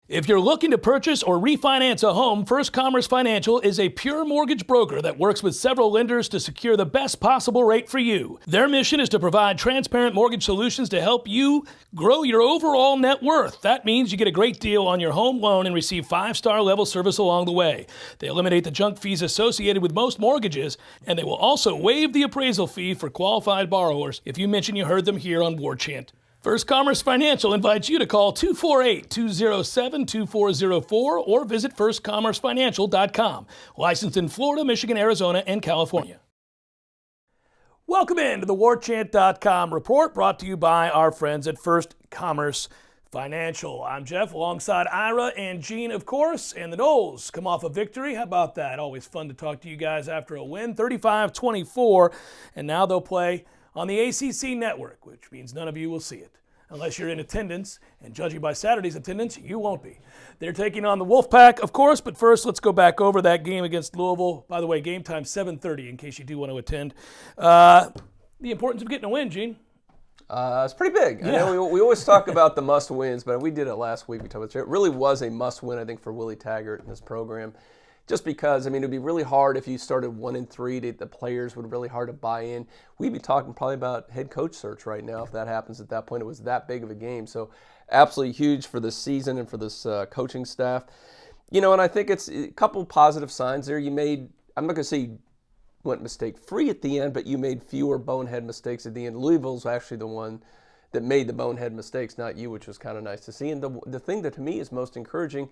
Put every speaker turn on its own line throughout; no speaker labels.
If you're looking to purchase or refinance a home, First Commerce Financial is a pure mortgage broker that works with several lenders to secure the best possible rate for you. Their mission is to provide transparent mortgage solutions to help you grow your overall net worth. That means you get a great deal on your home loan and receive 5-star level service along the way. They eliminate the junk fees associated with most mortgages, and they will also waive the appraisal fee for qualified borrowers if you mention you heard them here on Warchant. First Commerce Financial invites you to call 248-207-2404 or visit firstcommercefinancial.com. Licensed in Florida, Michigan, Arizona, and California. Welcome in to the Warchant.com report brought to you by our friends at First Commerce Financial. I'm Jeff alongside Ira and Gene, of course, and the Noles come off a victory. How about that? Always fun to talk to you guys after a win, 35-24, and now they'll play on the ACC network, which means none of you will see it. Unless you're in attendance, and judging by Saturday's attendance, you won't be. They're taking on the Wolfpack, of course, but first let's go back over that game against Louisville. By the way, game time 7:30 in case you do want to attend. The importance of getting a win, Gene.
It's pretty big. Yeah. I know we always talk about the must-wins, but we did it last week. We talked about it. It really was a must-win, I think, for Willie Taggart and his program. Just because, I mean, it would be really hard if you started 1-3. The players would be really hard to buy in. We'd be talking probably about head coach search right now if that happens at that point. It was that big of a game. So absolutely huge for this season and for this coaching staff. You know, and I think it's a couple positive signs there. You made, I'm not going to say you went mistake-free at the end, but you made fewer bonehead mistakes at the end. Louisville's actually the one that made the bonehead mistakes, not you, which was kind of nice to see. And the thing that to me is most encouraging,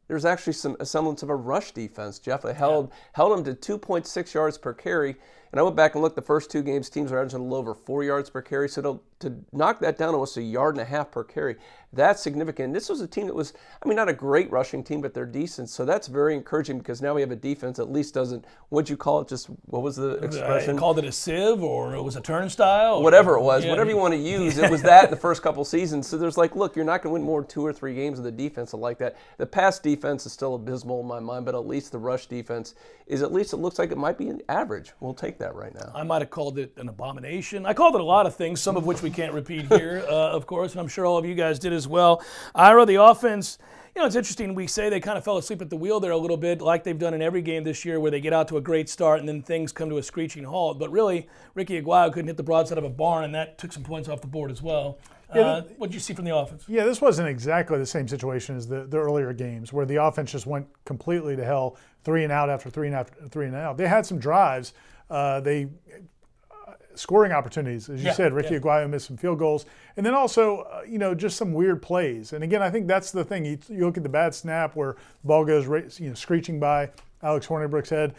there's actually a semblance of a rush defense, Jeff. They held them to 2.6 yards per carry. And I went back and looked the first two games, teams were averaging a little over 4 yards per carry. So to knock that down almost 1.5 yards per carry, that's significant. And this was a team that was, I mean, not a great rushing team, but they're decent. So that's very encouraging because now we have a defense that at least doesn't, what'd you call it? Just, what was the expression?
I called it a sieve or it was a turnstile.
Whatever it was, whatever you want to use. It was that in the first couple seasons. So there's like, look, you're not going to win more than 2 or 3 games with a defense like that. The pass defense is still abysmal in my mind, but at least the rush defense is, at least it looks like it might be an average. We'll take that right now.
I might have called it an abomination. I called it a lot of things, some of which we can't repeat here, of course, and I'm sure all of you guys did as well. Ira, the offense, you know, it's interesting. We say they kind of fell asleep at the wheel there a little bit, like they've done in every game this year where they get out to a great start and then things come to a screeching halt. But really, Ricky Aguayo couldn't hit the broadside of a barn, and that took some points off the board as well. What did you see from the offense?
Yeah, this wasn't exactly the same situation as the earlier games where the offense just went completely to hell, 3 and out after 3 and after 3 and out. They had some drives. Scoring opportunities, as you said. Ricky Aguayo missed some field goals. And then also, just some weird plays. And again, I think that's the thing. You look at the bad snap where the ball goes screeching by Alex Hornibrook's head.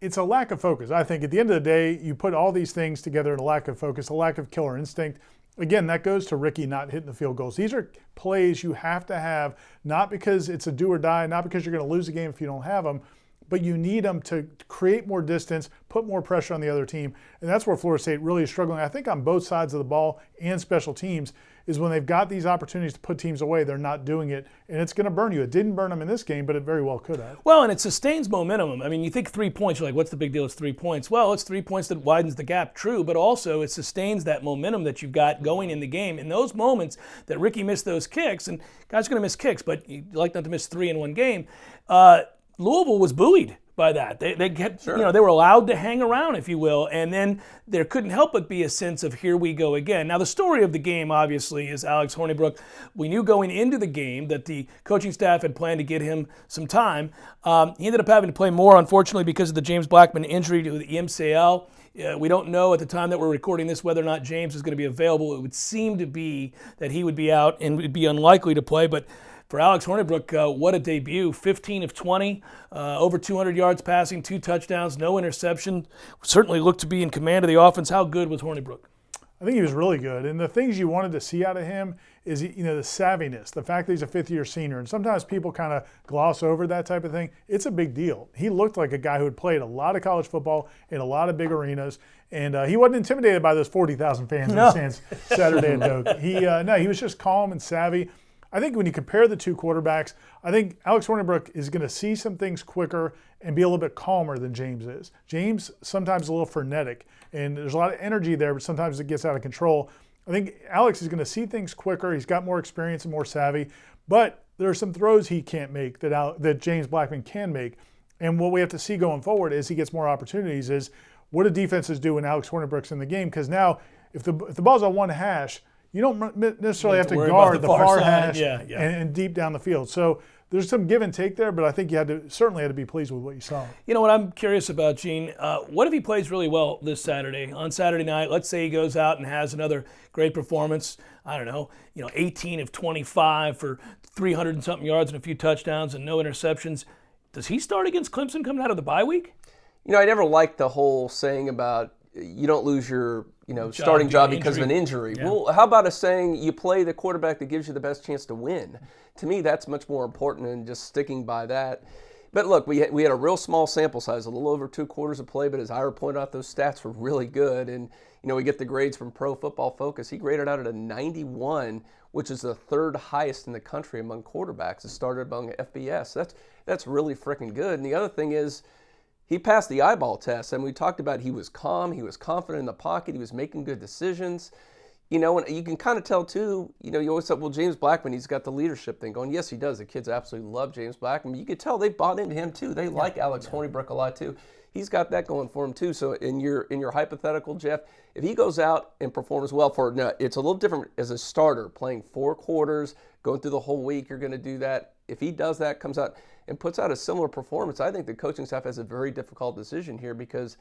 It's a lack of focus. I think at the end of the day, you put all these things together in a lack of focus, a lack of killer instinct. Again, that goes to Ricky not hitting the field goals. These are plays you have to have, not because it's a do or die, not because you're going to lose the game if you don't have them, but you need them to create more distance, put more pressure on the other team. And that's where Florida State really is struggling, I think, on both sides of the ball and special teams, is when they've got these opportunities to put teams away, they're not doing it. And it's going to burn you. It didn't burn them in this game, but it very well could have.
Well, and it sustains momentum. I mean, you think 3 points, you're like, what's the big deal? It's 3 points. Well, it's 3 points that widens the gap, true, but also it sustains that momentum that you've got going in the game. In those moments that Ricky missed those kicks, and guys are going to miss kicks, but you like not to miss 3 in one game, Louisville was buoyed by that. They kept, they were allowed to hang around, if you will, and then there couldn't help but be a sense of here we go again. Now, the story of the game, obviously, is Alex Hornibrook. We knew going into the game that the coaching staff had planned to get him some time. He ended up having to play more, unfortunately, because of the James Blackman injury to the MCL. We don't know at the time that we're recording this whether or not James is going to be available. It would seem to be that he would be out and would be unlikely to play, but for Alex Hornibrook, what a debut. 15 of 20, over 200 yards passing, 2 touchdowns, no interception. Certainly looked to be in command of the offense. How good was Hornibrook?
I think he was really good. And the things you wanted to see out of him is, the savviness, the fact that he's a fifth-year senior. And sometimes people kind of gloss over that type of thing. It's a big deal. He looked like a guy who had played a lot of college football in a lot of big arenas. And he wasn't intimidated by those 40,000 fans in the stands Saturday at Doak. He was just calm and savvy. I think when you compare the two quarterbacks, I think Alex Hornibrook is going to see some things quicker and be a little bit calmer than James is. James sometimes a little frenetic, and there's a lot of energy there, but sometimes it gets out of control. I think Alex is going to see things quicker. He's got more experience and more savvy, but there are some throws he can't make that James Blackman can make. And what we have to see going forward as he gets more opportunities is what do defenses do when Alex Hornibrook's in the game? Because now if the ball's on one hash, you don't necessarily have to guard the far hash and deep down the field. So there's some give and take there, but I think you certainly had to be pleased with what you saw.
You know what I'm curious about, Gene? What if he plays really well this Saturday? On Saturday night, let's say he goes out and has another great performance. I don't know, 18 of 25 for 300 and something yards and a few touchdowns and no interceptions. Does he start against Clemson coming out of the bye week?
I never liked the whole saying about you don't lose your starting job because of an injury. Yeah. Well, how about a saying you play the quarterback that gives you the best chance to win? To me, that's much more important than just sticking by that. But look, we had a real small sample size, a little over 2 quarters of play, but as Ira pointed out, those stats were really good. And, we get the grades from Pro Football Focus. He graded out at a 91, which is the 3rd highest in the country among quarterbacks. It started among FBS. That's really freaking good. And the other thing is, he passed the eyeball test, and we talked about he was calm, he was confident in the pocket, he was making good decisions. And you can kind of tell, too, you always say, well, James Blackman, he's got the leadership thing going. Yes, he does. The kids absolutely love James Blackman. You could tell they bought into him, too. They like Alex Hornibrook a lot, too. He's got that going for him, too. So in your hypothetical, Jeff, if he goes out and performs well it's a little different as a starter, playing 4 quarters, going through the whole week, you're going to do that. If he does that, comes out and puts out a similar performance, I think the coaching staff has a very difficult decision here because,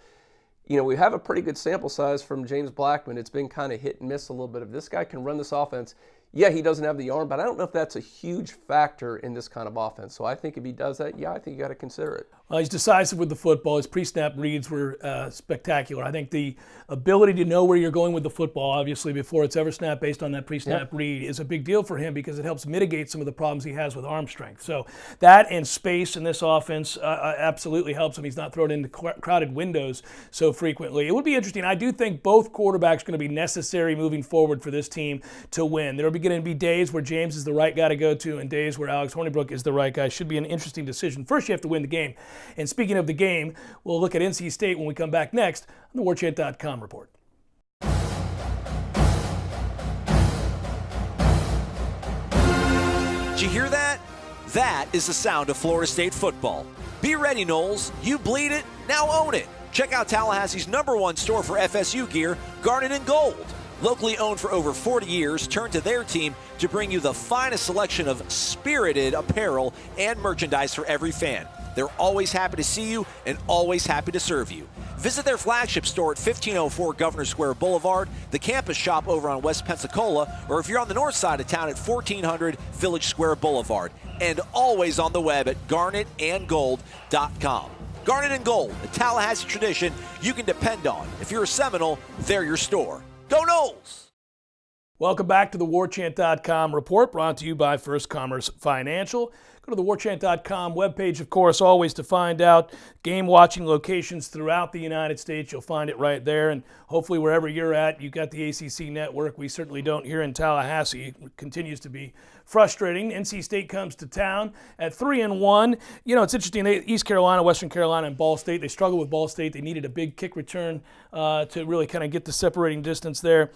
we have a pretty good sample size from James Blackman. It's been kind of hit and miss a little bit. If this guy can run this offense, yeah, he doesn't have the arm, but I don't know if that's a huge factor in this kind of offense. So I think if he does that, I think you got to consider it.
Well, he's decisive with the football. His pre-snap reads were spectacular. I think the ability to know where you're going with the football, obviously, before it's ever snapped based on that pre-snap read is a big deal for him because it helps mitigate some of the problems he has with arm strength. So that and space in this offense absolutely helps him. He's not thrown into crowded windows so frequently. It would be interesting. I do think both quarterbacks are going to be necessary moving forward for this team to win. There will be going to be days where James is the right guy to go to and days where Alex Hornibrook is the right guy. Should be an interesting decision. First, you have to win the game. And speaking of the game, we'll look at NC State when we come back next on the Warchant.com report.
Did you hear that? That is the sound of Florida State football. Be ready, Noles. You bleed it, now own it. Check out Tallahassee's #1 store for FSU gear, Garnet and Gold. Locally owned for over 40 years, turn to their team to bring you the finest selection of spirited apparel and merchandise for every fan. They're always happy to see you and always happy to serve you. Visit their flagship store at 1504 Governor Square Boulevard, the campus shop over on West Pensacola, or if you're on the north side of town at 1400 Village Square Boulevard, and always on the web at garnetandgold.com. Garnet and Gold, a Tallahassee tradition you can depend on. If you're a Seminole, they're your store. Go Noles!
Welcome back to the Warchant.com report, brought to you by First Commerce Financial. Go to the Warchant.com webpage, of course, always to find out game-watching locations throughout the United States. You'll find it right there, and hopefully wherever you're at, you've got the ACC network. We certainly don't here in Tallahassee. It continues to be frustrating. NC State comes to town at 3-1. It's interesting. East Carolina, Western Carolina, and Ball State, they struggled with Ball State. They needed a big kick return to really kind of get the separating distance there.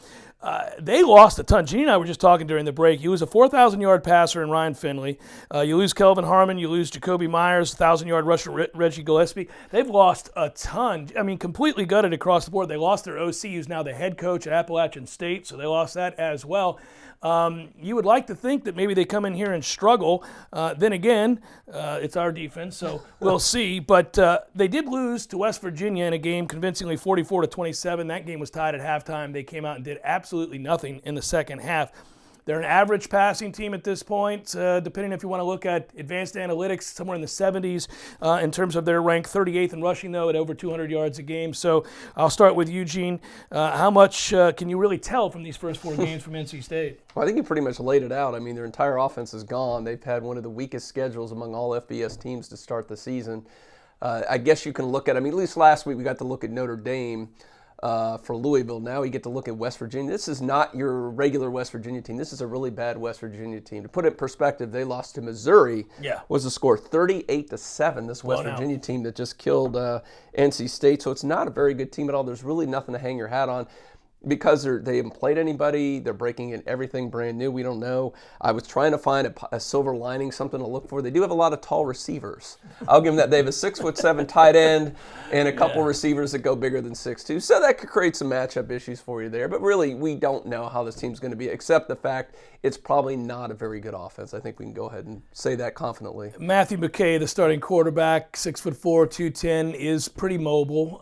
They lost a ton. Gene and I were just talking during the break. You lose a 4,000-yard passer in Ryan Finley. You lose Kelvin Harmon. You lose Jacoby Myers, 1,000-yard rusher Reggie Gillespie. They've lost a ton. I mean, completely gutted across the board. They lost their OC, who's now the head coach at Appalachian State, so they lost that as well. You would like to think that maybe they come in here and struggle. Then again, it's our defense, so we'll see. But they did lose to West Virginia in a game convincingly 44-27. That game was tied at halftime. They came out and did absolutely nothing in the second half. They're an average passing team at this point, depending if you want to look at advanced analytics, somewhere in the 70s in terms of their rank, 38th in rushing, though, at over 200 yards a game. So I'll start with Eugene. How much can you really tell from these first 4 games from NC State?
Well, I think you pretty much laid it out. I mean, their entire offense is gone. They've had one of the weakest schedules among all FBS teams to start the season. I guess you can look at, at least last week we got to look at Notre Dame. For Louisville. Now you get to look at West Virginia. This is not your regular West Virginia team. This is a really bad West Virginia team. To put it in perspective, they lost to Missouri. Was the score 38-7. This West Virginia team that just killed NC State. So it's not a very good team at all. There's really nothing to hang your hat on. because they haven't played anybody. They're breaking in everything brand new. We don't know. I was trying to find a silver lining, something to look for. They do have a lot of tall receivers. I'll give them that. They have a 6'7" tight end and a couple receivers that go bigger than 6'2". So that could create some matchup issues for you there. But really, we don't know how this team's going to be, except the fact it's probably not a very good offense. I think we can go ahead and say that confidently.
Matthew McKay, the starting quarterback, 6'4", 210, is pretty mobile.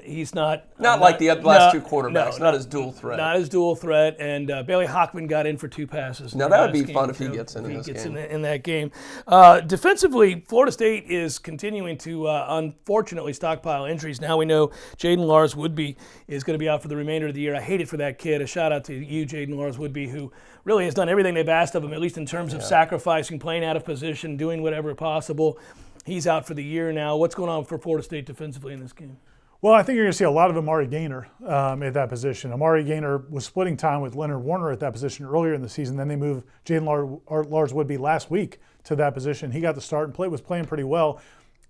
He's not
like the last two quarterbacks. Not as dual threat.
Not as dual threat. And Bailey Hockman got in for 2 passes.
Now that would be fun if he gets in this game.
In that game. Defensively, Florida State is continuing to unfortunately stockpile injuries. Now we know Jaden Lars Woodby is going to be out for the remainder of the year. I hate it for that kid. A shout out to you, Jaden Lars Woodby, who really has done everything they've asked of him, at least in terms of sacrificing, playing out of position, doing whatever possible. He's out for the year now. What's going on for Florida State defensively in this game?
Well, I think you're going to see a lot of Amari Gainer at that position. Amari Gainer was splitting time with Leonard Warner at that position earlier in the season. Then they moved Jaden Lars Woodby last week to that position. He got the start and was playing pretty well.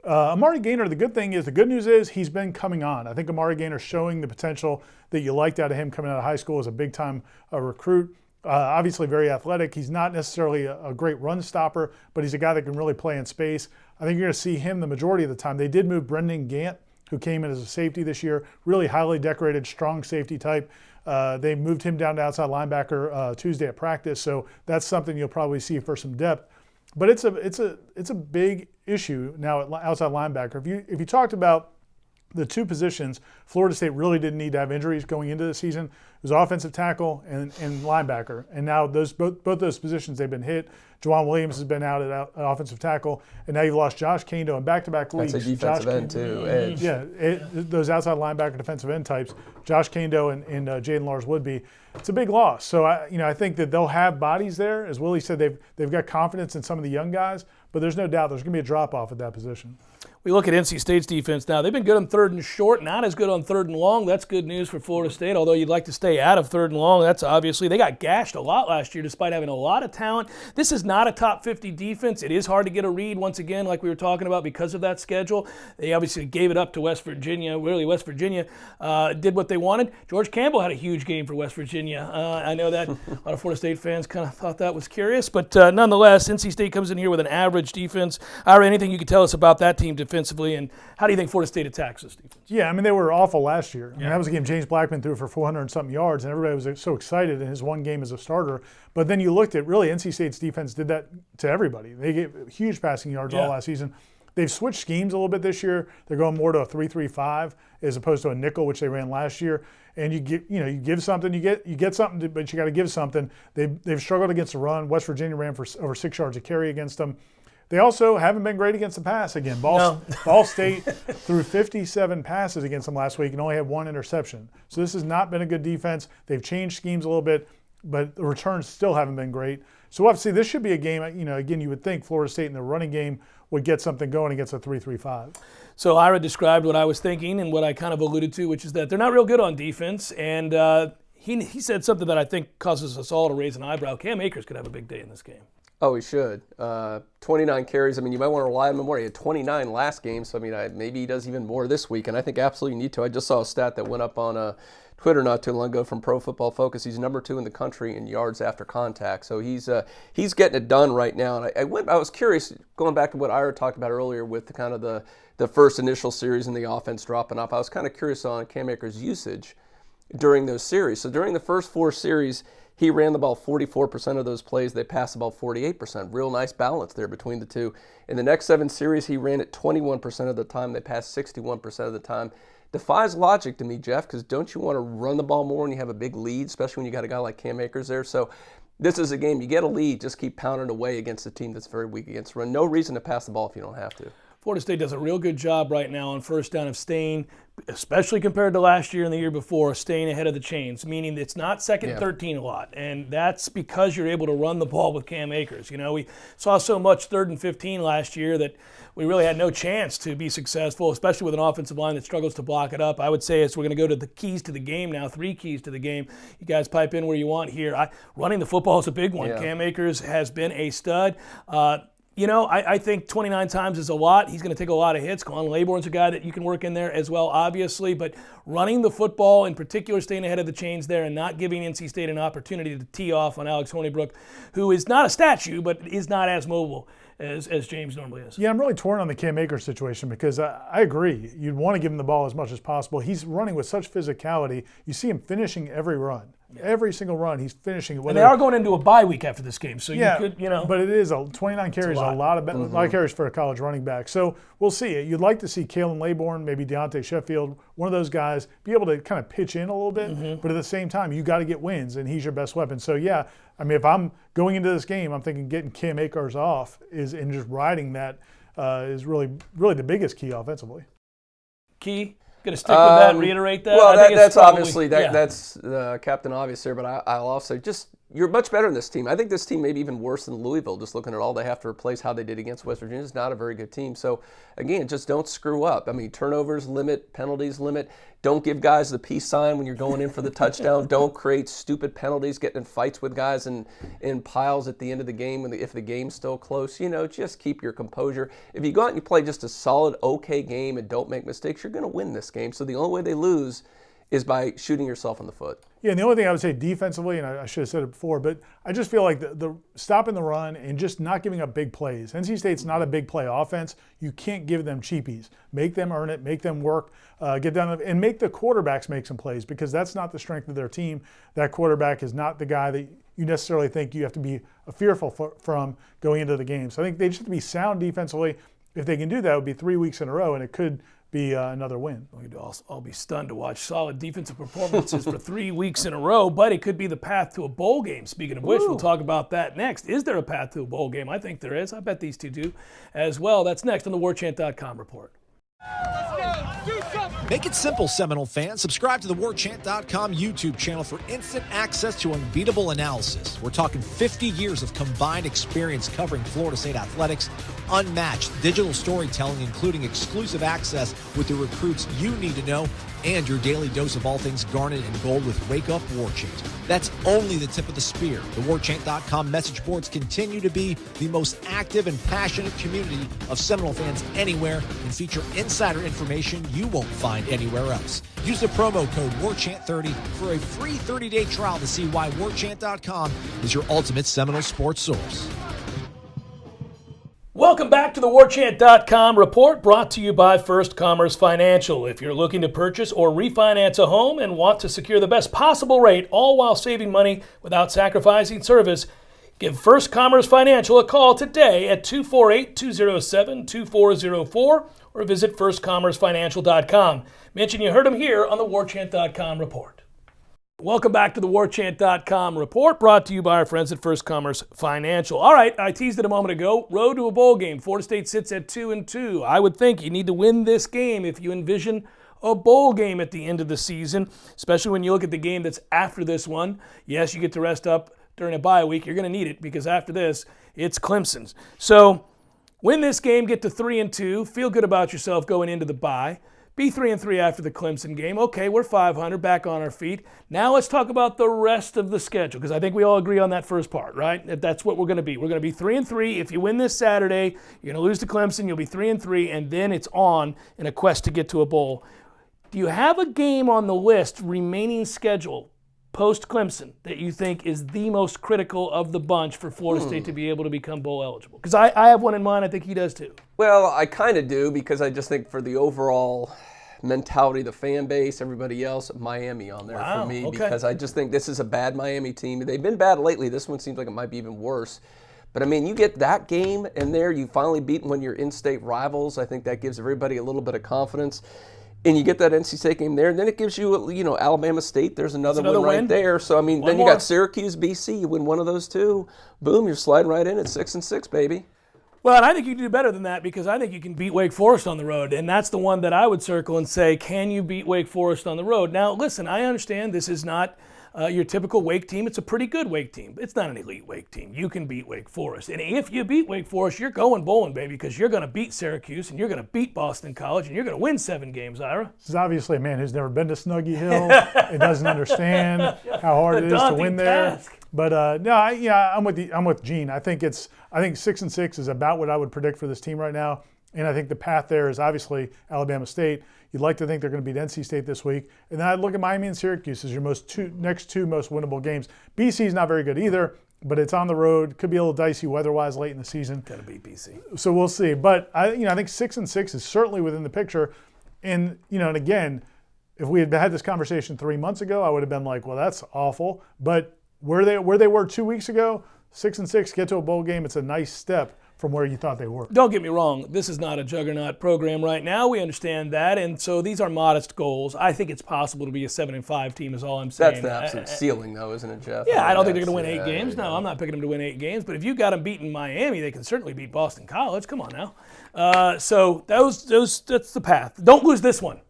Amari Gainer, the good news is he's been coming on. I think Amari Gainer showing the potential that you liked out of him coming out of high school as a big-time recruit. Obviously very athletic. He's not necessarily a great run stopper, but he's a guy that can really play in space. I think you're going to see him the majority of the time. They did move Brendan Gant, who came in as a safety this year, really highly decorated, strong safety type. They moved him down to outside linebacker Tuesday at practice, so that's something you'll probably see for some depth. But it's a big issue now at outside linebacker. If you talked about the two positions, Florida State really didn't need to have injuries going into the season. It was offensive tackle and linebacker. And now both those positions, they've been hit. Juwan Williams has been out at offensive tackle. And now you've lost Josh Kando in back-to-back leagues.
That's a defensive end, too. Edge.
Yeah, those outside linebacker defensive end types, Josh Kando and Jaden Lars Woodby. It's a big loss. So, I think that they'll have bodies there. As Willie said, they've got confidence in some of the young guys. But there's no doubt there's going to be a drop-off at that position.
We look at NC State's defense now. They've been good on 3rd and short, not as good on 3rd and long. That's good news for Florida State, although you'd like to stay out of 3rd and long. That's obviously. They got gashed a lot last year despite having a lot of talent. This is not a top 50 defense. It is hard to get a read, once again, like we were talking about, because of that schedule. They obviously gave it up to West Virginia. Really, West Virginia did what they wanted. George Campbell had a huge game for West Virginia. I know that a lot of Florida State fans kind of thought that was curious, but nonetheless, NC State comes in here with an average defense. Ira, anything you could tell us about that team defensively, and how do you think Florida State attacks this defense? Yeah,
they were awful last year. That was a game James Blackman threw for 400-something yards, and everybody was so excited in his one game as a starter. But then you looked at, really, NC State's defense did that to everybody. They gave huge passing yards all last season. They've switched schemes a little bit this year. They're going more to a 3-3-5 as opposed to a nickel, which they ran last year. And you give something, you get something, but you got to give something. They've struggled against the run. West Virginia ran for over 6 yards a carry against them. They also haven't been great against the pass again. Ball State threw 57 passes against them last week and only had 1 interception. So this has not been a good defense. They've changed schemes a little bit, but the returns still haven't been great. So we'll have to see. This should be a game, again, you would think Florida State in the running game would get something going against a 3-3-5.
So Ira described what I was thinking and what I kind of alluded to, which is that they're not real good on defense. And he said something that I think causes us all to raise an eyebrow. Cam Akers could have a big day in this game.
Oh, he should. 29 carries. You might want to rely on him more. He had 29 last game, so maybe he does even more this week, and I think absolutely need to. I just saw a stat that went up on Twitter not too long ago from Pro Football Focus. He's number 2 in the country in yards after contact, so he's getting it done right now. And I was curious, going back to what Ira talked about earlier with the first initial series and the offense dropping off. I was kind of curious on Cam Akers' usage during those series. So during the first 4 series, he ran the ball 44% of those plays. They passed the ball 48%. Real nice balance there between the two. In the next 7 series, he ran it 21% of the time. They passed 61% of the time. Defies logic to me, Jeff, because don't you want to run the ball more when you have a big lead, especially when you got a guy like Cam Akers there? So this is a game. You get a lead, just keep pounding away against a team that's very weak against the run. No reason to pass the ball if you don't have to.
Florida State does a real good job right now on first down of staying, especially compared to last year and the year before, staying ahead of the chains, meaning it's not 2nd and 13 a lot. And that's because you're able to run the ball with Cam Akers. We saw so much 3rd and 15 last year that we really had no chance to be successful, especially with an offensive line that struggles to block it up. I would say we're going to go to the keys to the game now, 3 keys to the game. You guys pipe in where you want here. Running the football is a big one.
Yeah.
Cam Akers has been a stud. I think 29 times is a lot. He's going to take a lot of hits. Colin Laborn's a guy that you can work in there as well, obviously. But running the football, in particular, staying ahead of the chains there and not giving NC State an opportunity to tee off on Alex Hornibrook, who is not a statue, but is not as mobile as James normally is.
Yeah, I'm really torn on the Cam Akers situation because I agree. You'd want to give him the ball as much as possible. He's running with such physicality. You see him finishing every run. Yeah. Every single run, he's finishing.
And they are going into a bye week after this game, so you could,
But it is 29 carries, a lot of carries for a college running back. So we'll see. You'd like to see Kalen Laborn, maybe Deontay Sheffield, one of those guys, be able to kind of pitch in a little bit. But at the same time, you got to get wins, and he's your best weapon. So yeah, I mean, if I'm going into this game, I'm thinking getting Cam Akers off and just riding that is really the biggest key offensively.
Key. Going to stick with that, reiterate that?
Well, that's obviously, that's Captain Obvious here, but I'll also just, you're much better than this team. I think this team may be even worse than Louisville, just looking at all they have to replace, how they did against West Virginia. It's not a very good team. So, again, just don't screw up. I mean, turnovers limit, penalties limit. Don't give guys the peace sign when you're going in for the touchdown. Don't create stupid penalties, getting in fights with guys in piles at the end of the game if the game's still close. Just keep your composure. If you go out and you play just a solid, okay game and don't make mistakes, you're going to win this game. So the only way they lose is by shooting yourself in the foot.
Yeah, and the only thing I would say defensively, and I should have said it before, but I just feel like the stopping the run and just not giving up big plays. NC State's not a big play offense. You can't give them cheapies. Make them earn it, make them work, get down, and make the quarterbacks make some plays, because that's not the strength of their team. That quarterback is not the guy that you necessarily think you have to be fearful from going into the game. So I think they just have to be sound defensively. If they can do that, it would be 3 weeks in a row, and it could be another win.
I'll be stunned to watch solid defensive performances for 3 weeks in a row, but it could be the path to a bowl game. Speaking of which, we'll talk about that next. Is there a path to a bowl game? I think there is. I bet these two do as well. That's next on the Warchant.com report.
Make it simple, Seminole fans. Subscribe to the Warchant.com YouTube channel for instant access to unbeatable analysis. We're talking 50 years of combined experience covering Florida State athletics, unmatched digital storytelling, including exclusive access with the recruits you need to know, and your daily dose of all things garnet and gold with Wake Up Warchant. That's only the tip of the spear. The Warchant.com message boards continue to be the most active and passionate community of Seminole fans anywhere and feature insider information you won't find anywhere else. Use the promo code WARCHANT30 for a free 30-day trial to see why Warchant.com is your ultimate Seminole sports source.
Welcome back to the Warchant.com report, brought to you by First Commerce Financial. If you're looking to purchase or refinance a home and want to secure the best possible rate, all while saving money without sacrificing service, give First Commerce Financial a call today at 248-207-2404 or visit firstcommercefinancial.com. Mention you heard them here on the Warchant.com report. Welcome back to the Warchant.com report, brought to you by our friends at First Commerce Financial. All right, I teased it a moment ago. Road to a bowl game. Florida State sits at 2-2. I would think you need to win this game if you envision a bowl game at the end of the season, especially when you look at the game that's after this one. Yes, you get to rest up during a bye week. You're going to need it because after this, it's Clemson's. So win this game, get to 3-2, feel good about yourself going into the bye. Be 3-3 after the Clemson game. Okay, we're 500, back on our feet. Now let's talk about the rest of the schedule, because I think we all agree on that first part, right? That's what we're going to be. We're going to be 3-3. If you win this Saturday, you're going to lose to Clemson. You'll be 3-3, and then it's on in a quest to get to a bowl. Do you have a game on the list, remaining schedule, post-Clemson, that you think is the most critical of the bunch for Florida State to be able to become bowl eligible? Because I have one in mind. I think he does too.
Well, I kind of do, because I just think for the overall mentality, the fan base, everybody else, Miami on there for me, because I just think this is a bad Miami team. They've been bad lately. This one seems like it might be even worse. But, I mean, you get that game in there, you finally beat one of your in-state rivals. I think that gives everybody a little bit of confidence. And you get that NC State game there, and then it gives you, Alabama State. There's another one right there. So, I mean, then you got Syracuse, BC. You win one of those two. Boom, you're sliding right in at 6-6, baby.
Well, and I think you can do better than that, because I think you can beat Wake Forest on the road, and that's the one that I would circle and say, can you beat Wake Forest on the road? Now, listen, I understand this is not your typical Wake team. It's a pretty good Wake team. It's not an elite Wake team. You can beat Wake Forest. And if you beat Wake Forest, you're going bowling, baby, because you're going to beat Syracuse, and you're going to beat Boston College, and you're going to win 7 games, Ira.
This is obviously a man who's never been to Snuggy Hill and doesn't understand how hard it is to win there. But no, I'm with Gene. I think 6-6 is about what I would predict for this team right now. And I think the path there is obviously Alabama State. You'd like to think they're going to beat NC State this week. And then I'd look at Miami and Syracuse as your next two most winnable games. BC is not very good either, but it's on the road. Could be a little dicey weather-wise late in the season.
Got to beat BC.
So we'll see. But I think 6-6 is certainly within the picture. And and again, if we had had this conversation 3 months ago, I would have been like, well, that's awful. But where they were 2 weeks ago, 6-6, get to a bowl game, it's a nice step from where you thought they were.
Don't get me wrong. This is not a juggernaut program right now. We understand that. And so these are modest goals. I think it's possible to be a 7-5 team is all I'm saying.
That's the absolute ceiling, though, isn't it, Jeff?
Yeah, I don't think they're going to win 8 games. No, I'm not picking them to win 8 games. But if you got them beating Miami, they can certainly beat Boston College. Come on now. So that's the path. Don't lose this one.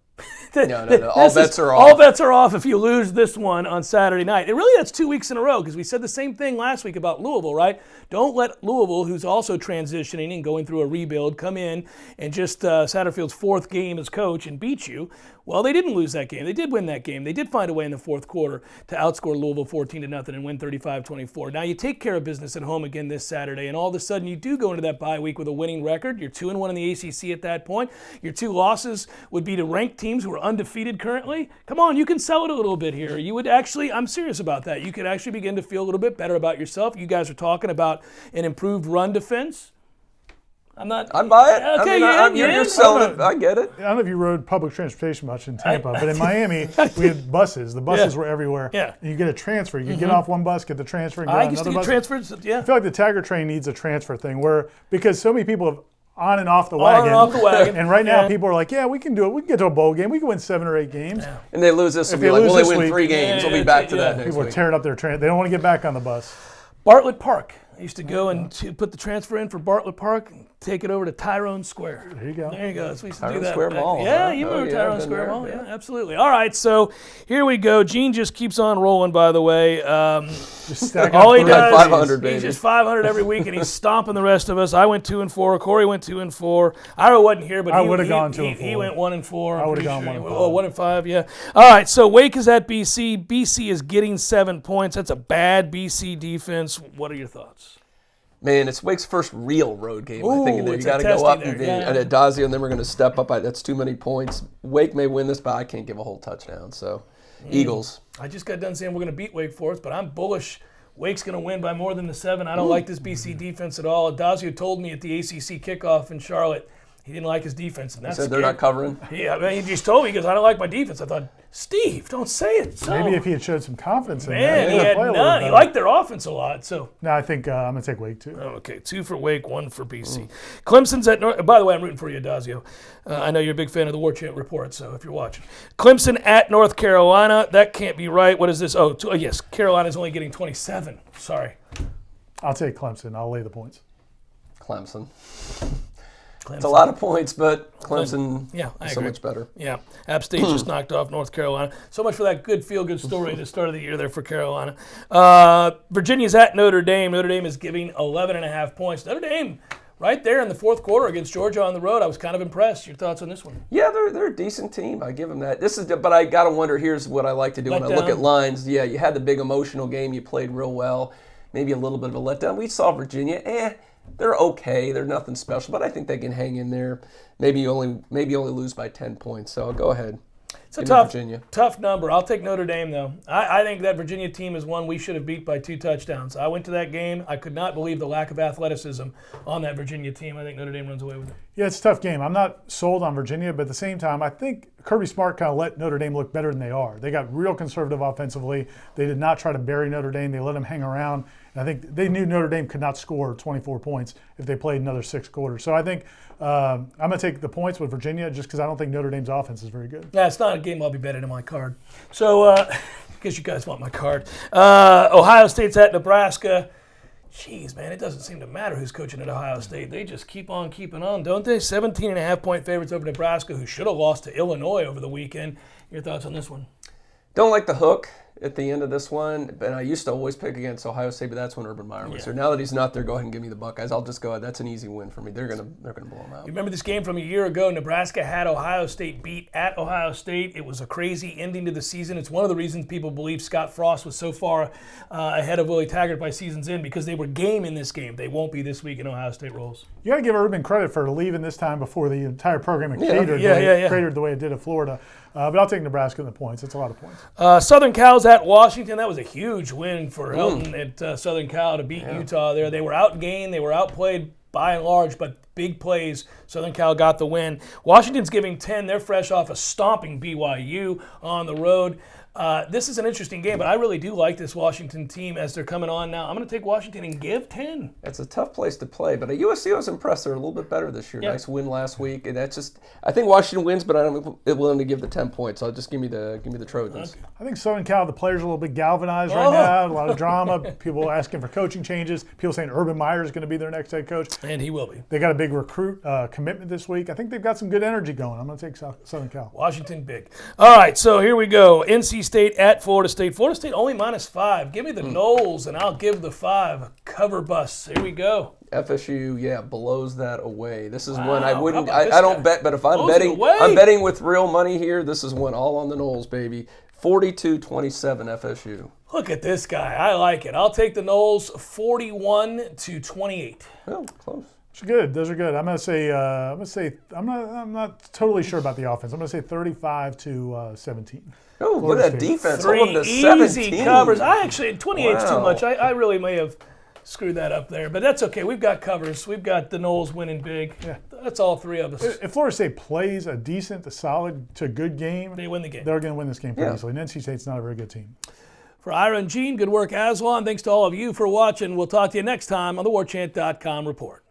No. All bets are off.
All bets are off if you lose this one on Saturday night. And really, that's 2 weeks in a row because we said the same thing last week about Louisville, right? Don't let Louisville, who's also transitioning and going through a rebuild, come in and just Satterfield's 4th game as coach and beat you. Well, they didn't lose that game. They did win that game. They did find a way in the 4th quarter to outscore Louisville 14-0 and win 35-24. Now, you take care of business at home again this Saturday, and all of a sudden you do go into that bye week with a winning record. You're 2-1 in the ACC at that point. Your 2 losses would be to ranked teams who are undefeated currently. Come on, you can sell it a little bit here. You would actually, I'm serious about that. You could actually begin to feel a little bit better about yourself. You guys are talking about an improved run defense. I'm by it.
Okay, you're selling it. I get it.
I don't know if you rode public transportation much in Tampa, but in Miami, we had buses. The buses were everywhere.
Yeah.
And you get a transfer. You get off one bus, get the transfer, and get on another bus.
Transfers, yeah.
I feel like the Taggart train needs a transfer thing because so many people have on and off the wagon. And right now people are like, yeah, we can do it. We can get to a bowl game. We can win 7 or 8 games.
Yeah.
And they lose this, will be like, well, they win 3 games. We'll be back to that next week.
People are tearing up their train. They don't want to get back on the bus.
Bartlett Park. I used to go and put the transfer in for Bartlett Park and take it over to Tyrone Square.
There you go.
There you go. So we used to
Tyrone
do that.
Square Mall.
Yeah, you remember Tyrone Square Mall? Yeah, absolutely. All right, so here we go. Gene just keeps on rolling, by the way.
Just stack
all he
up
does,
500, baby.
he's just 500 every week, and he's stomping the rest of us. I went 2-4. Corey went 2-4. I wasn't here, but
I would have gone 2-4.
He went 1-4.
I would have gone 1-5.
Oh, 1-5, yeah. All right, so Wake is at BC. BC is getting 7 points. That's a bad BC defense. What are your thoughts?
Man, it's Wake's first real road game.
Ooh,
I think you got to go up and Adazio, and then we're going to step up. That's too many points. Wake may win this, but I can't give a whole touchdown. So, Eagles.
I just got done saying we're going to beat Wake Forest, but I'm bullish. Wake's going to win by more than the 7. I don't like this BC defense at all. Adazio told me at the ACC kickoff in Charlotte he didn't like his defense. And that's
he said they're not covering?
Yeah, I mean, he just told me, he goes, I don't like my defense. I thought, Steve, don't say it. So.
Maybe if he had showed some confidence in
Man,
that.
he had none. He liked their offense a lot. So.
No, I think I'm going to take Wake, too.
Okay, 2 for Wake, 1 for BC. Clemson's at North. By the way, I'm rooting for you, Adazio. I know you're a big fan of the Warchant Report, so if you're watching. Clemson at North Carolina. That can't be right. What is this? Yes, Carolina's only getting 27. Sorry.
I'll take Clemson. I'll lay the points.
Clemson. It's a lot of points, but Clemson is so much better.
Yeah, App State just knocked off North Carolina. So much for that good feel-good story at the start of the year there for Carolina. Virginia's at Notre Dame. Notre Dame is giving 11.5 points. Notre Dame right there in the 4th quarter against Georgia on the road. I was kind of impressed. Your thoughts on this one?
Yeah, they're a decent team. I give them that. But I got to wonder, here's what I like to do when I look at lines. Yeah, you had the big emotional game. You played real well. Maybe a little bit of a letdown. We saw Virginia. They're okay. They're nothing special, but I think they can hang in there. Maybe only lose by 10 points. So go ahead.
It's a tough number. I'll take Notre Dame, though. I think that Virginia team is one we should have beat by 2 touchdowns. I went to that game. I could not believe the lack of athleticism on that Virginia team. I think Notre Dame runs away with it.
Yeah, it's a tough game. I'm not sold on Virginia, but at the same time, I think Kirby Smart kind of let Notre Dame look better than they are. They got real conservative offensively. They did not try to bury Notre Dame. They let them hang around. And I think they knew Notre Dame could not score 24 points if they played another 6 quarters. So I think I'm going to take the points with Virginia just because I don't think Notre Dame's offense is very good.
Yeah, it's not a game I'll be betting on my card. So, because you guys want my card. Ohio State's at Nebraska. Jeez, man, it doesn't seem to matter who's coaching at Ohio State. They just keep on keeping on, don't they? 17.5-point favorites over Nebraska, who should have lost to Illinois over the weekend. Your thoughts on this one?
Don't like the hook. at the end of this one, and I used to always pick against Ohio State, but that's when Urban Meyer was there. Now that he's not there, go ahead and give me the Buckeyes. I'll just go ahead. That's an easy win for me. They're gonna blow them out.
You remember this game from a year ago? Nebraska had Ohio State beat at Ohio State. It was a crazy ending to the season. It's one of the reasons people believe Scott Frost was so far ahead of Willie Taggart by season's end, because they were game in this game. They won't be this week in Ohio State rolls.
You got to give Urban credit for leaving this time before the entire program had cratered the way it did at Florida. But I'll take Nebraska in the points. It's a lot of points.
Southern Cal's at Washington. That was a huge win for Helton at Southern Cal to beat Utah there. They were outgained. They were outplayed by and large, but big plays. Southern Cal got the win. Washington's giving 10. They're fresh off a stomping BYU on the road. This is an interesting game, but I really do like this Washington team as they're coming on now. I'm going to take Washington and give 10.
It's a tough place to play, but USC was impressed. They're a little bit better this year. Yeah. Nice win last week, and that's just. I think Washington wins, but I'm willing to give the 10 points. I'll just give me the Trojans.
Okay. I think Southern Cal, the players are a little bit galvanized right now. A lot of drama. People asking for coaching changes. People saying Urban Meyer is going to be their next head coach,
and he will be.
They got a big recruit commitment this week. I think they've got some good energy going. I'm going to take Southern Cal.
Washington big. All right, so here we go. NC State at Florida State. Florida State only -5. Give me the Noles, and I'll give the 5. Cover bus. Here we go.
FSU, blows that away. This is one I wouldn't. I don't bet, but if I'm betting with real money here. This is one all on the Noles, baby. 42-27 FSU.
Look at this guy. I like it. I'll take the Noles 41-28.
Oh, close.
Good. Those are good. I'm not totally sure about the offense. I'm going to say 35-17.
Oh, look at that defense.
3 easy covers. 28 is too much. I really may have screwed that up there, but that's okay. We've got covers. We've got the Noles winning big. Yeah. That's all 3 of us.
If Florida State plays a decent to solid to good game,
they win the game.
They're going to win this game pretty easily. And NC State's not a very good team.
For Ira and Gene, good work, Aswan. Thanks to all of you for watching. We'll talk to you next time on the Warchant.com Report.